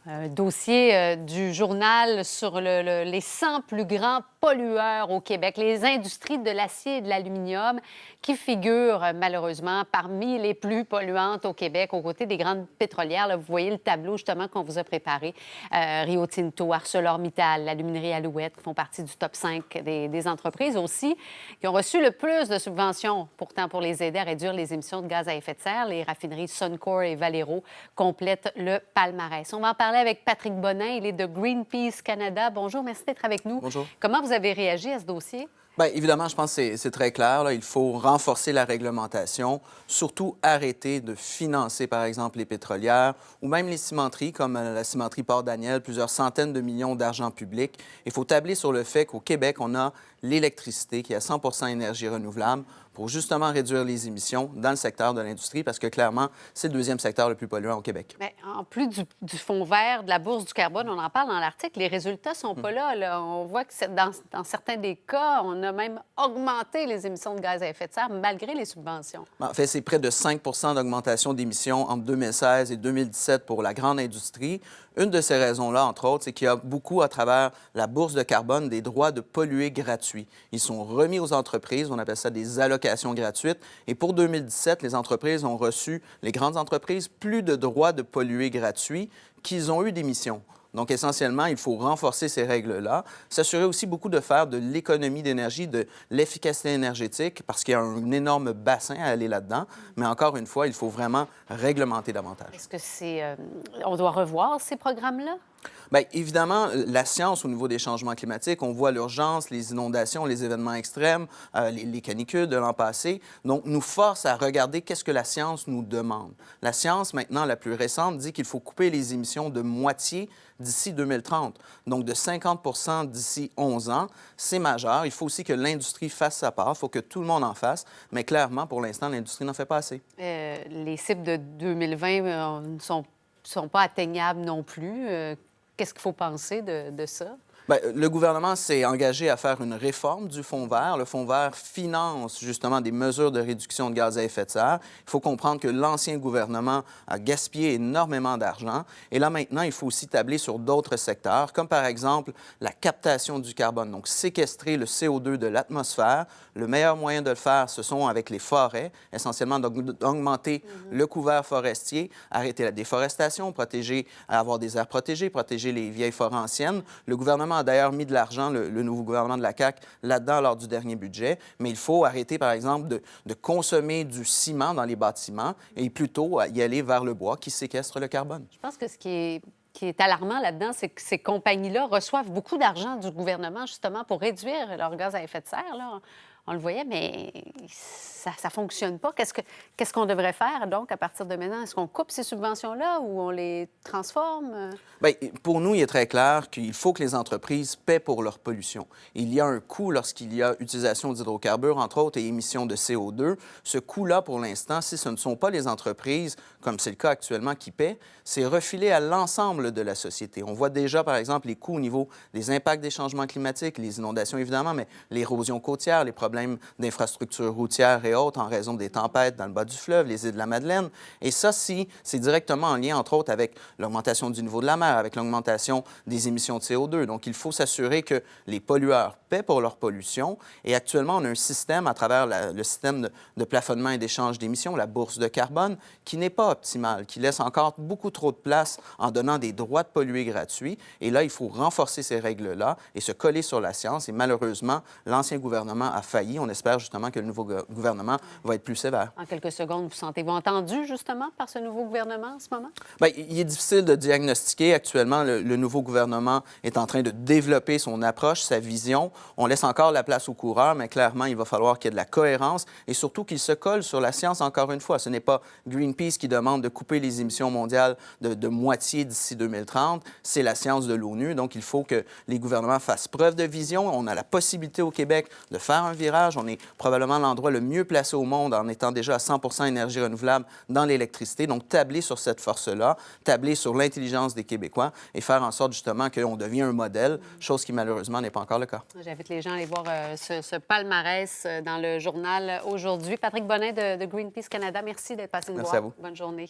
Un dossier du journal sur les 100 plus grands pollueurs au Québec, les industries de l'acier et de l'aluminium qui figurent malheureusement parmi les plus polluantes au Québec, aux côtés des grandes pétrolières. Là, vous voyez le tableau justement qu'on vous a préparé. Rio Tinto, ArcelorMittal, l'aluminerie Alouette qui font partie du top 5 des entreprises aussi, qui ont reçu le plus de subventions pourtant pour les aider à réduire les émissions de gaz à effet de serre. Les raffineries Suncor et Valero complètent le palmarès. On va en parler avec Patrick Bonin, il est de Greenpeace Canada. Bonjour, merci d'être avec nous. Bonjour. Comment vous avez réagi à ce dossier? Bien, évidemment, je pense que c'est très clair. Là. Il faut renforcer la réglementation, surtout arrêter de financer, par exemple, les pétrolières ou même les cimenteries, comme la cimenterie Port-Daniel, plusieurs centaines de millions d'argent public. Il faut tabler sur le fait qu'au Québec, on a l'électricité qui est à 100 énergie renouvelable pour justement réduire les émissions dans le secteur de l'industrie, parce que clairement, c'est le deuxième secteur le plus polluant au Québec. Bien, en plus du fonds vert, de la bourse du carbone, on en parle dans l'article, les résultats ne sont pas là. On voit que dans certains des cas, on a même augmenté les émissions de gaz à effet de serre malgré les subventions. En fait, c'est près de 5 d'augmentation d'émissions entre 2016 et 2017 pour la grande industrie. Une de ces raisons-là, entre autres, c'est qu'il y a beaucoup, à travers la bourse de carbone, des droits de polluer gratuits. Ils sont remis aux entreprises, on appelle ça des allocations gratuites. Et pour 2017, les entreprises ont reçu, les grandes entreprises, plus de droits de polluer gratuits qu'ils ont eu d'émissions. Donc, essentiellement, il faut renforcer ces règles-là, s'assurer aussi beaucoup de faire de l'économie d'énergie, de l'efficacité énergétique, parce qu'il y a un énorme bassin à aller là-dedans. Mais encore une fois, il faut vraiment réglementer davantage. Est-ce que on doit revoir ces programmes-là? Bien, évidemment, la science au niveau des changements climatiques, on voit l'urgence, les inondations, les événements extrêmes, les canicules de l'an passé, donc nous force à regarder qu'est-ce que la science nous demande. La science, maintenant, la plus récente, dit qu'il faut couper les émissions de moitié d'ici 2030, donc de 50 d'ici 11 ans. C'est majeur. Il faut aussi que l'industrie fasse sa part. Il faut que tout le monde en fasse. Mais clairement, pour l'instant, l'industrie n'en fait pas assez. Les cibles de 2020 ne sont pas atteignables non plus. Qu'est-ce qu'il faut penser de ça? Bien, le gouvernement s'est engagé à faire une réforme du Fonds vert. Le Fonds vert finance justement des mesures de réduction de gaz à effet de serre. Il faut comprendre que l'ancien gouvernement a gaspillé énormément d'argent. Et là, maintenant, il faut aussi tabler sur d'autres secteurs, comme par exemple la captation du carbone, donc séquestrer le CO2 de l'atmosphère. Le meilleur moyen de le faire, ce sont avec les forêts, essentiellement d'augmenter le couvert forestier, arrêter la déforestation, avoir des aires protégées, protéger les vieilles forêts anciennes. Le gouvernement a d'ailleurs mis de l'argent, le nouveau gouvernement de la CAQ, là-dedans lors du dernier budget. Mais il faut arrêter, par exemple, de consommer du ciment dans les bâtiments et plutôt y aller vers le bois qui séquestre le carbone. Je pense que ce qui est alarmant là-dedans, c'est que ces compagnies-là reçoivent beaucoup d'argent du gouvernement justement pour réduire leur gaz à effet de serre. Là. On le voyait, mais ça ne fonctionne pas. Qu'est-ce qu'on devrait faire, donc, à partir de maintenant? Est-ce qu'on coupe ces subventions-là ou on les transforme? Bien, pour nous, il est très clair qu'il faut que les entreprises paient pour leur pollution. Il y a un coût lorsqu'il y a utilisation d'hydrocarbures, entre autres, et émissions de CO2. Ce coût-là, pour l'instant, si ce ne sont pas les entreprises, comme c'est le cas actuellement, qui paient, c'est refilé à l'ensemble de la société. On voit déjà, par exemple, les coûts au niveau des impacts des changements climatiques, les inondations, évidemment, mais l'érosion côtière, les problèmes d'infrastructures routières et autres en raison des tempêtes dans le bas du fleuve, les îles de la Madeleine. Et ça, c'est directement en lien, entre autres, avec l'augmentation du niveau de la mer, avec l'augmentation des émissions de CO2. Donc, il faut s'assurer que les pollueurs paient pour leur pollution. Et actuellement, on a un système à travers le système de plafonnement et d'échange d'émissions, la bourse de carbone, qui n'est pas optimal, qui laisse encore beaucoup trop de place en donnant des droits de polluer gratuits. Et là, il faut renforcer ces règles-là et se coller sur la science. Et malheureusement, l'ancien gouvernement a failli. On espère justement que le nouveau gouvernement va être plus sévère. En quelques secondes, vous sentez-vous entendu justement par ce nouveau gouvernement en ce moment? Bien, il est difficile de diagnostiquer. Actuellement, le nouveau gouvernement est en train de développer son approche, sa vision. On laisse encore la place aux coureurs, mais clairement, il va falloir qu'il y ait de la cohérence et surtout qu'il se colle sur la science encore une fois. Ce n'est pas Greenpeace qui demande de couper les émissions mondiales de moitié d'ici 2030. C'est la science de l'ONU. Donc, il faut que les gouvernements fassent preuve de vision. On a la possibilité au Québec de faire un virage. On est probablement l'endroit le mieux placé au monde en étant déjà à 100 énergie renouvelable dans l'électricité. Donc, tabler sur cette force-là, tabler sur l'intelligence des Québécois et faire en sorte justement qu'on devienne un modèle, chose qui malheureusement n'est pas encore le cas. J'invite les gens à aller voir ce palmarès dans le journal aujourd'hui. Patrick Bonin de Greenpeace Canada, merci d'être passé nous voir. Merci à vous. Bonne journée.